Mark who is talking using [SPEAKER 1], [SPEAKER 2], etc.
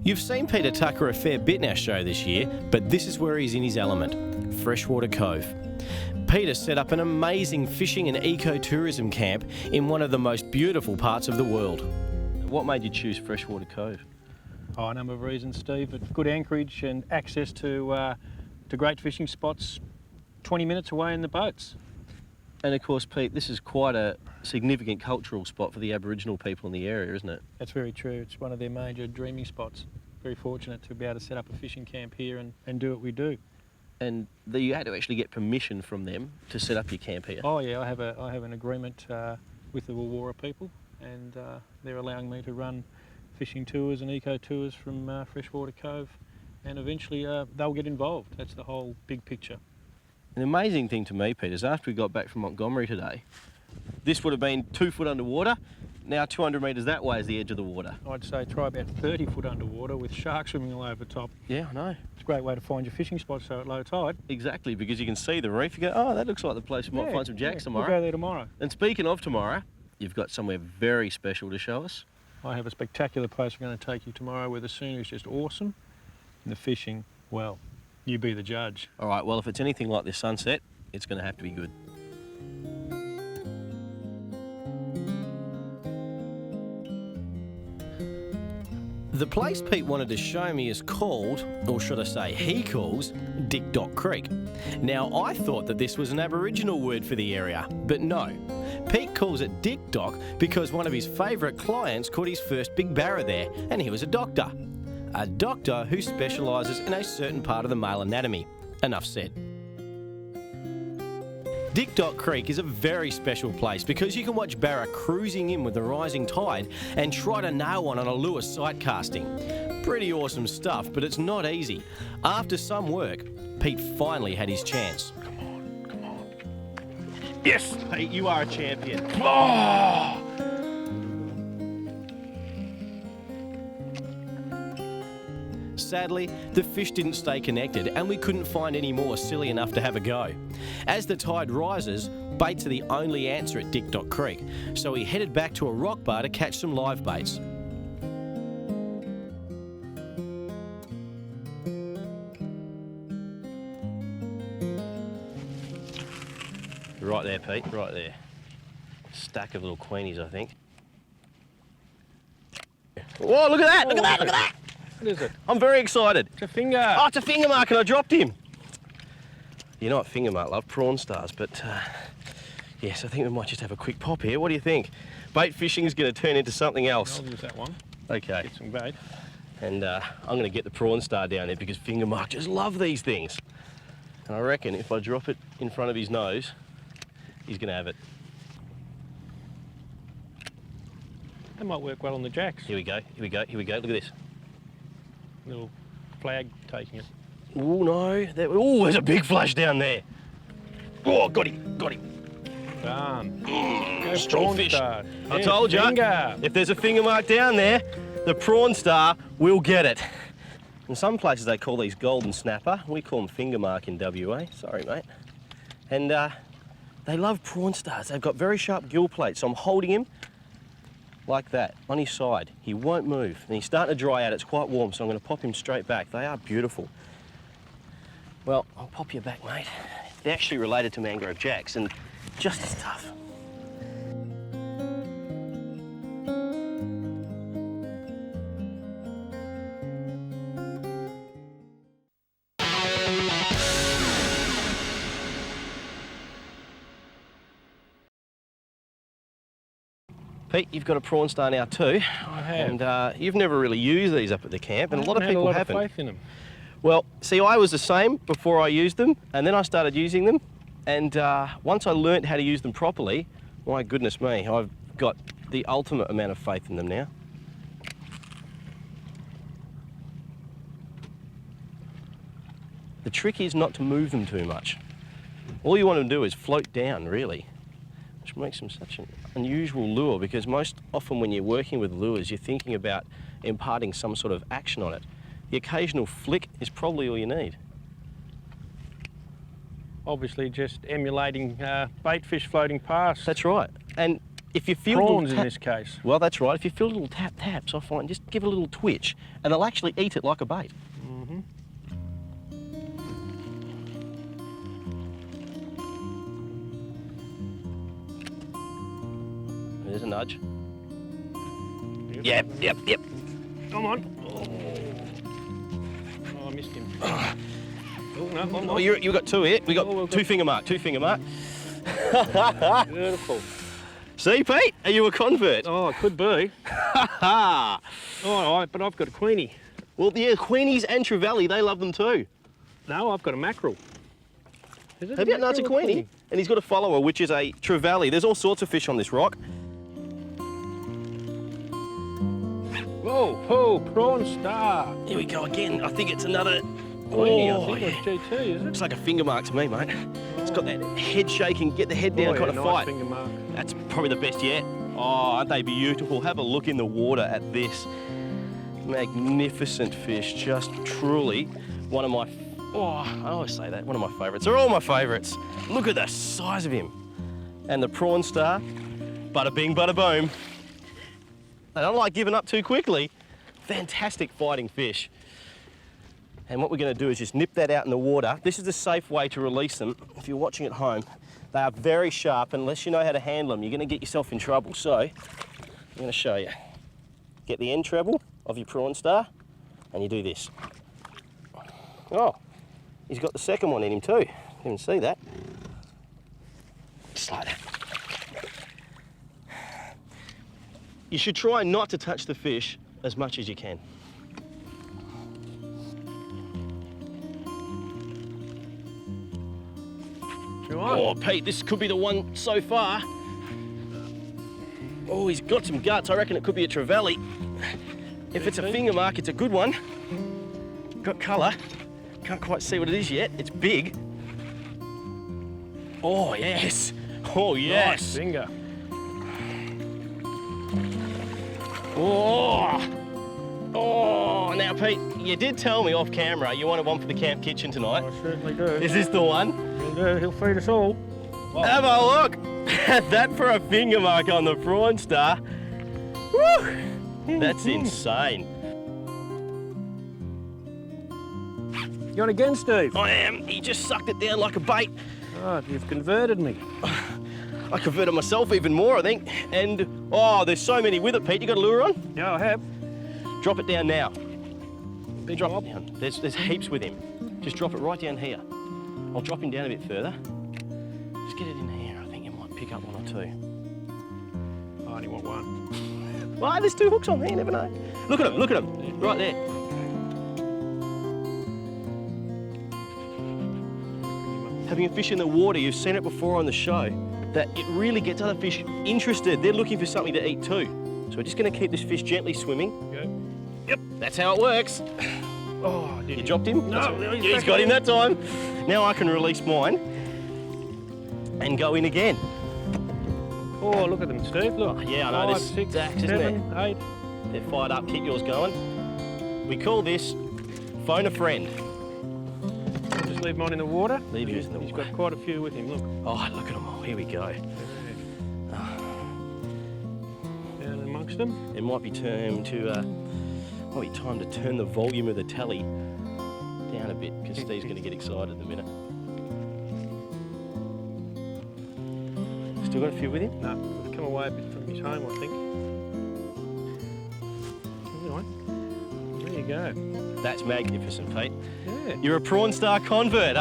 [SPEAKER 1] You've seen Peter Tucker a fair bit in our show this year, but this is where he's in his element, Freshwater Cove. Peter set up an amazing fishing and ecotourism camp in one of the most beautiful parts of the world. What made you choose Freshwater Cove?
[SPEAKER 2] Oh, a number of reasons, Steve. But good anchorage and access to great fishing spots 20 minutes away in the boats.
[SPEAKER 1] And of course, Pete, this is quite a significant cultural spot for the Aboriginal people in the area, isn't it?
[SPEAKER 2] That's very true. It's one of their major dreaming spots. Very fortunate to be able to set up a fishing camp here and do what we do.
[SPEAKER 1] And you had to actually get permission from them to set up your camp here?
[SPEAKER 2] Oh yeah, I have an agreement with the Woowora people, and they're allowing me to run fishing tours and eco tours from Freshwater Cove, and eventually they'll get involved. That's the whole big picture.
[SPEAKER 1] An amazing thing to me, Pete, is after we got back from Montgomery today, this would have been 2 foot underwater. Now 200 metres that way is the edge of the water.
[SPEAKER 2] I'd say try about 30 foot underwater with sharks swimming all over top.
[SPEAKER 1] Yeah, I know.
[SPEAKER 2] It's a great way to find your fishing spots so at low tide.
[SPEAKER 1] Exactly, because you can see the reef. You go, oh, that looks like the place we might find some jacks tomorrow.
[SPEAKER 2] We'll go there tomorrow.
[SPEAKER 1] And speaking of tomorrow, you've got somewhere very special to show us.
[SPEAKER 2] I have a spectacular place we're going to take you tomorrow where the scenery is just awesome and the fishing, well, you be the judge.
[SPEAKER 1] All right, well, if it's anything like this sunset, it's going to have to be good. The place Pete wanted to show me is called, or should I say he calls, Dick Dock Creek. Now, I thought that this was an Aboriginal word for the area, but no. Pete calls it Dick Dock because one of his favourite clients caught his first big barra there, and he was a doctor. A doctor who specialises in a certain part of the male anatomy. Enough said. Dick Dock Creek is a very special place because you can watch barra cruising in with the rising tide and try to nail one on a lure sight casting. Pretty awesome stuff, but it's not easy. After some work, Pete finally had his chance.
[SPEAKER 2] Come on.
[SPEAKER 1] Yes, Pete, you are a champion.
[SPEAKER 2] Oh!
[SPEAKER 1] Sadly, the fish didn't stay connected and we couldn't find any more silly enough to have a go. As the tide rises, baits are the only answer at Dick Dock Creek, so we headed back to a rock bar to catch some live baits. Right there, Pete, right there. Stack of little queenies, I think. Whoa, look at that, look at that, look at that!
[SPEAKER 2] What is it?
[SPEAKER 1] I'm very excited.
[SPEAKER 2] It's a finger.
[SPEAKER 1] Oh, it's a finger mark and I dropped him. You know what finger mark love? Prawn stars, but yes, I think we might just have a quick pop here. What do you think? Bait fishing is going to turn into something else.
[SPEAKER 2] I'll use that one.
[SPEAKER 1] Okay.
[SPEAKER 2] Get some bait.
[SPEAKER 1] And I'm going to get the prawn star down there because finger mark just love these things. And I reckon if I drop it in front of his nose, he's going to have it.
[SPEAKER 2] That might work well on the jacks.
[SPEAKER 1] Here we go, here we go, here we go. Look at this.
[SPEAKER 2] Little flag taking it.
[SPEAKER 1] Oh no, oh, there's a big flash down there. Oh, got him, got him.
[SPEAKER 2] Done.
[SPEAKER 1] Strong fish.
[SPEAKER 2] Star.
[SPEAKER 1] I
[SPEAKER 2] Yes,
[SPEAKER 1] told you,
[SPEAKER 2] finger.
[SPEAKER 1] if there's a finger mark down there, the prawn star will get it. In some places they call these golden snapper. We call them finger mark in WA. Sorry, mate. And they love prawn stars. They've got very sharp gill plates, so I'm holding him like that, on his side. He won't move. And he's starting to dry out. It's quite warm, so I'm going to pop him straight back. They are beautiful. Well, I'll pop you back, mate. They're actually related to mangrove jacks and just as tough. Pete, you've got a prawn star now too.
[SPEAKER 2] I have.
[SPEAKER 1] And you've never really used these up at the camp, and a lot of people haven't.
[SPEAKER 2] I have faith in them.
[SPEAKER 1] Well, see, I was the same before I used them, and then I started using them, and once I learnt how to use them properly, my goodness me, I've got the ultimate amount of faith in them now. The trick is not to move them too much. All you want to do is float down, really, which makes them such an unusual lure, because most often when you're working with lures, you're thinking about imparting some sort of action on it. The occasional flick is probably all you need.
[SPEAKER 2] Obviously just emulating bait fish floating past.
[SPEAKER 1] That's right. And if you feel
[SPEAKER 2] Prawns in
[SPEAKER 1] little
[SPEAKER 2] this case.
[SPEAKER 1] well, that's right. If you feel little taps, I find just give it a little twitch, and they'll actually eat it like a bait.
[SPEAKER 2] Mm-hmm.
[SPEAKER 1] There's a nudge. Yep.
[SPEAKER 2] Come on. Oh, I missed him. Oh, no, come
[SPEAKER 1] Oh,
[SPEAKER 2] on.
[SPEAKER 1] you got two here. We got
[SPEAKER 2] we've
[SPEAKER 1] two
[SPEAKER 2] got-
[SPEAKER 1] finger mark.
[SPEAKER 2] Beautiful.
[SPEAKER 1] See, Pete? Are you a convert?
[SPEAKER 2] Oh, it could be.
[SPEAKER 1] Ha!
[SPEAKER 2] All right, but I've got a queenie.
[SPEAKER 1] Well, yeah, queenies and trevally, they love them too.
[SPEAKER 2] No, I've got a mackerel. Is it
[SPEAKER 1] Have you? No, it's a
[SPEAKER 2] mackerel or
[SPEAKER 1] queenie. And he's got a follower, which is a trevally. There's all sorts of fish on this rock.
[SPEAKER 2] Whoa, prawn star.
[SPEAKER 1] Here we go again. I think it's another
[SPEAKER 2] Queenie,
[SPEAKER 1] Oh,
[SPEAKER 2] I think
[SPEAKER 1] yeah.
[SPEAKER 2] it's GT, is it?
[SPEAKER 1] Looks like a finger mark to me, mate. It's got that head shake and get the head down
[SPEAKER 2] Oh,
[SPEAKER 1] kind
[SPEAKER 2] yeah,
[SPEAKER 1] of
[SPEAKER 2] nice
[SPEAKER 1] fight.
[SPEAKER 2] finger mark.
[SPEAKER 1] That's probably the best yet. Oh, aren't they beautiful? Have a look in the water at this. Magnificent fish, just truly one of my, I always say that, one of my favourites. They're all my favourites. Look at the size of him. And the prawn star, bada bing, bada boom. They don't like giving up too quickly. Fantastic fighting fish. And what we're going to do is just nip that out in the water. This is a safe way to release them. If you're watching at home, they are very sharp. Unless you know how to handle them, you're going to get yourself in trouble. So, I'm going to show you. Get the end treble of your prawn star, and you do this. Oh, he's got the second one in him too. You can see that. Just like that. You should try not to touch the fish as much as you can. Oh, Pete, this could be the one so far. Oh, he's got some guts. I reckon it could be a trevally. If it's a finger mark, it's a good one. Got colour. Can't quite see what it is yet. It's big. Oh, yes. Oh,
[SPEAKER 2] Nice
[SPEAKER 1] yes.
[SPEAKER 2] finger.
[SPEAKER 1] Oh. Oh, now, Pete, you did tell me off camera you wanted one for the camp kitchen tonight.
[SPEAKER 2] I certainly do.
[SPEAKER 1] Is this the one?
[SPEAKER 2] He'll do. He'll feed us all.
[SPEAKER 1] Have a look at that for a finger mark on the prawn star. Woo! That's insane.
[SPEAKER 2] You on again, Steve?
[SPEAKER 1] I am. He just sucked it down like a bait.
[SPEAKER 2] Oh, you've converted me.
[SPEAKER 1] I converted myself even more, I think. And, oh, there's so many with it, Pete. You got a lure on?
[SPEAKER 2] Yeah, I have.
[SPEAKER 1] Drop it down now.
[SPEAKER 2] Big
[SPEAKER 1] Drop
[SPEAKER 2] mob.
[SPEAKER 1] it down. There's heaps with him. Just drop it right down here. I'll drop him down a bit further. Just get it in here. I think you might pick up one or two.
[SPEAKER 2] I only want one.
[SPEAKER 1] Well, there's two hooks on there, you never know. Look at him, look at him. Right there. Having a fish in the water, you've seen it before on the show, that it really gets other fish interested. They're looking for something to eat too. So we're just going to keep this fish gently swimming.
[SPEAKER 2] Okay.
[SPEAKER 1] Yep, that's how it works.
[SPEAKER 2] Oh,
[SPEAKER 1] You dropped him?
[SPEAKER 2] No,
[SPEAKER 1] That's-
[SPEAKER 2] he's
[SPEAKER 1] he's
[SPEAKER 2] back
[SPEAKER 1] got him
[SPEAKER 2] in.
[SPEAKER 1] that time. Now I can release mine and go in again.
[SPEAKER 2] Oh, look at them, Steve. Look.
[SPEAKER 1] Oh, yeah, I know,
[SPEAKER 2] 5,
[SPEAKER 1] this
[SPEAKER 2] 6,
[SPEAKER 1] stacks, isn't
[SPEAKER 2] 7, 8.
[SPEAKER 1] They're fired up. Keep yours going. We call this phone a friend.
[SPEAKER 2] I'll just leave mine in the water.
[SPEAKER 1] Leave yours in the
[SPEAKER 2] He's
[SPEAKER 1] water.
[SPEAKER 2] got quite a few with him. Look.
[SPEAKER 1] Oh, look at them all. Here we go.
[SPEAKER 2] Down amongst them.
[SPEAKER 1] It might be time to turn the volume of the tally down a bit because Steve's going to get excited in a minute. Still got a few with him?
[SPEAKER 2] No, we've come away a bit from his home, I think. Anyway, there you go.
[SPEAKER 1] That's magnificent, Pete.
[SPEAKER 2] Yeah.
[SPEAKER 1] You're a prawn star convert, eh?